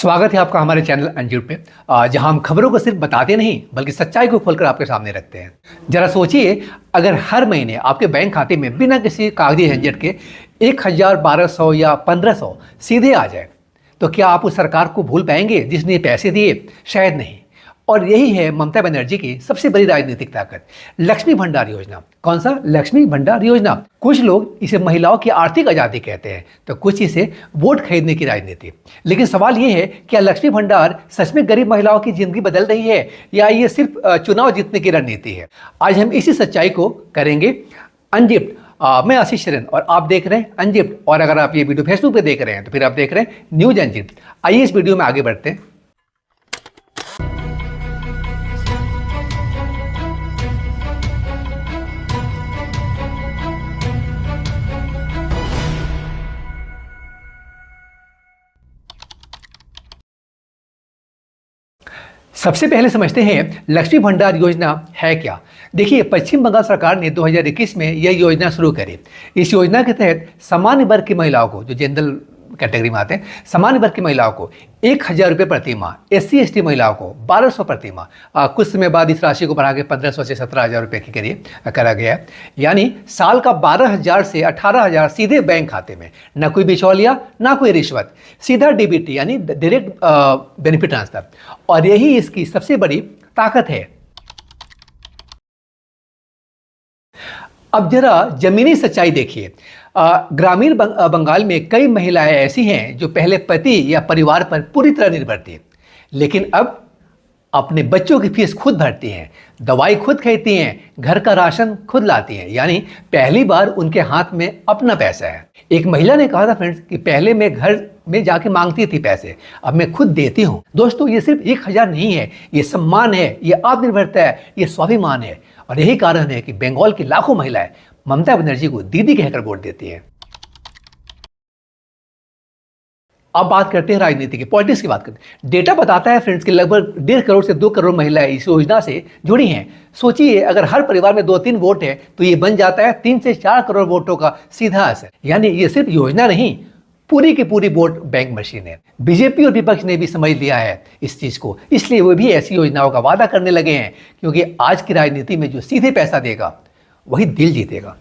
स्वागत है आपका हमारे चैनल अंजुट पे, जहां हम खबरों को सिर्फ बताते नहीं बल्कि सच्चाई को खोलकर आपके सामने रखते हैं। जरा सोचिए, अगर हर महीने आपके बैंक खाते में बिना किसी कागजी झंझट के 1000, 1200 या 1500 सीधे आ जाए तो क्या आप उस सरकार को भूल पाएंगे जिसने पैसे दिए? शायद नहीं। और यही है ममता बनर्जी की सबसे बड़ी राजनीतिक ताकत, लक्ष्मी भंडार योजना। कौन सा लक्ष्मी भंडार योजना? कुछ लोग इसे महिलाओं की आर्थिक आज़ादी कहते हैं तो कुछ इसे वोट खरीदने की राजनीति। लेकिन सवाल ये है, क्या लक्ष्मी भंडार सच में गरीब महिलाओं की जिंदगी बदल रही है या ये सिर्फ चुनाव जीतने की रणनीति है? आज हम इसी सच्चाई को करेंगे अनजिप्ट। मैं आशीष शरण और आप देख रहे हैं अनजिप्ट। और अगर आप ये वीडियो फेसबुक पे देख रहे हैं तो फिर आप देख रहे हैं न्यूज अनजिप्ट। आइए इस वीडियो में आगे बढ़ते हैं। सबसे पहले समझते हैं लक्ष्मी भंडार योजना है क्या। देखिए, पश्चिम बंगाल सरकार ने 2021 में यह योजना शुरू करी। इस योजना के तहत सामान्य वर्ग की महिलाओं को, जो जनरल कैटेगरी में आते हैं, सामान्य वर्ग की महिलाओं को 1000 रुपये प्रति माह, SC/ST महिलाओं को 1200 प्रति माह, कुछ समय बाद इस राशि को बढ़ा के 1500 से 17000 रुपये के करीब करा गया। यानी साल का 12000 से 18000 सीधे बैंक खाते में, ना कोई बिचौलिया ना कोई रिश्वत, सीधा DBT यानी डायरेक्ट बेनिफिट ट्रांसफर। और यही इसकी सबसे बड़ी ताकत है। अब जरा जमीनी सच्चाई देखिए। ग्रामीण बंगाल में कई महिलाएं ऐसी हैं जो पहले पति या परिवार पर पूरी तरह निर्भर थी, लेकिन अब अपने बच्चों की फीस खुद भरती हैं, दवाई खुद खरीदती हैं, घर का राशन खुद लाती हैं। यानी पहली बार उनके हाथ में अपना पैसा है। एक महिला ने कहा था फ्रेंड्स कि पहले मैं घर में जाके मांगती थी पैसे, अब मैं खुद देती हूँ। दोस्तों, ये सिर्फ 1000 नहीं है, ये सम्मान है, ये आत्मनिर्भरता है, ये स्वाभिमान है। और यही कारण है कि बंगाल की लाखों महिलाएं ममता बनर्जी को दीदी कहकर वोट देती हैं। अब बात करते हैं राजनीति की, पॉलिटिक्स की बात करते हैं। डेटा बताता है फ्रेंड्स कि लगभग 1.5 करोड़ से 2 करोड़ महिलाएं इस योजना से जुड़ी हैं। सोचिए, अगर हर परिवार में 2-3 वोट है तो ये बन जाता है 3 से 4 करोड़ वोटों का सीधा असर। यानी ये सिर्फ योजना नहीं, पूरी की पूरी वोट बैंक मशीन है। बीजेपी और विपक्ष ने भी समझ लिया है इस चीज को, इसलिए वो भी ऐसी योजनाओं का वादा करने लगे हैं, क्योंकि आज की राजनीति में जो सीधे पैसा देगा वही दिल जीतेगा।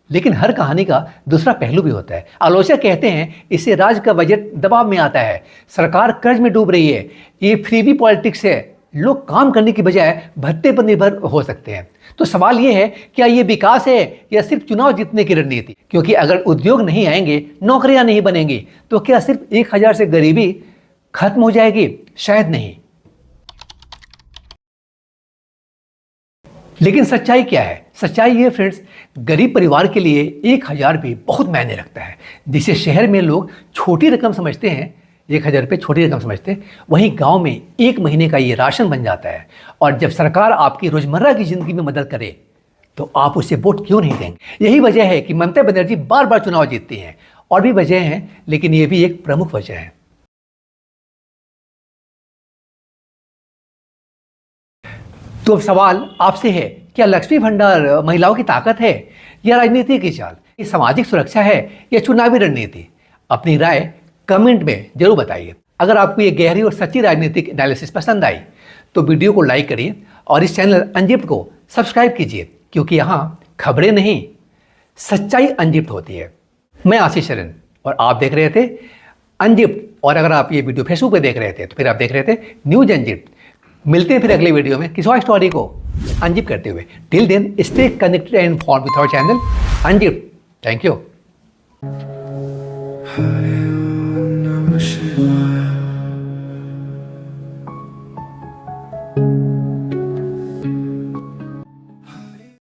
लेकिन हर कहानी का दूसरा पहलू भी होता है। आलोचक कहते हैं इससे राज्य का बजट दबाव में आता है, सरकार कर्ज में डूब रही है, ये फ्रीबी पॉलिटिक्स है, लोग काम करने की बजाय भत्ते पर निर्भर हो सकते हैं। तो सवाल ये है, क्या ये विकास है या सिर्फ चुनाव जीतने की रणनीति? क्योंकि अगर उद्योग नहीं आएंगे, नौकरियां नहीं बनेंगी, तो क्या सिर्फ 1000 से गरीबी खत्म हो जाएगी? शायद नहीं। लेकिन सच्चाई क्या है? सच्चाई ये फ्रेंड्स, गरीब परिवार के लिए 1000 भी बहुत मायने रखता है। जिसे शहर में लोग छोटी रकम समझते हैं, 1000 रुपये छोटी रकम समझते हैं, वहीं गांव में 1 महीने का ये राशन बन जाता है। और जब सरकार आपकी रोजमर्रा की जिंदगी में मदद करे तो आप उसे वोट क्यों नहीं देंगे? यही वजह है कि ममता बनर्जी बार बार चुनाव जीतती हैं। और भी वजह हैं, लेकिन ये भी एक प्रमुख वजह है। तो अब सवाल आपसे है, क्या लक्ष्मी भंडार महिलाओं की ताकत है या राजनीति की चाल? ये सामाजिक सुरक्षा है या चुनावी रणनीति? अपनी राय कमेंट में जरूर बताइए। अगर आपको ये गहरी और सच्ची राजनीतिक एनालिसिस पसंद आई तो वीडियो को लाइक करिए और इस चैनल अनजिप्ट को सब्सक्राइब कीजिए, क्योंकि यहाँ खबरें नहीं, सच्चाई अनजिप्ट होती है। मैं आशीष शरण और आप देख रहे थे अनजिप्ट। और अगर आप ये वीडियो फेसबुक पे देख रहे थे तो फिर आप देख रहे थे न्यूज अनजिप्ट। मिलते हैं फिर अगले वीडियो में किसी और स्टोरी को अनजिप करते हुए। Till then stay connected and informed with our channel unzip. Thank you.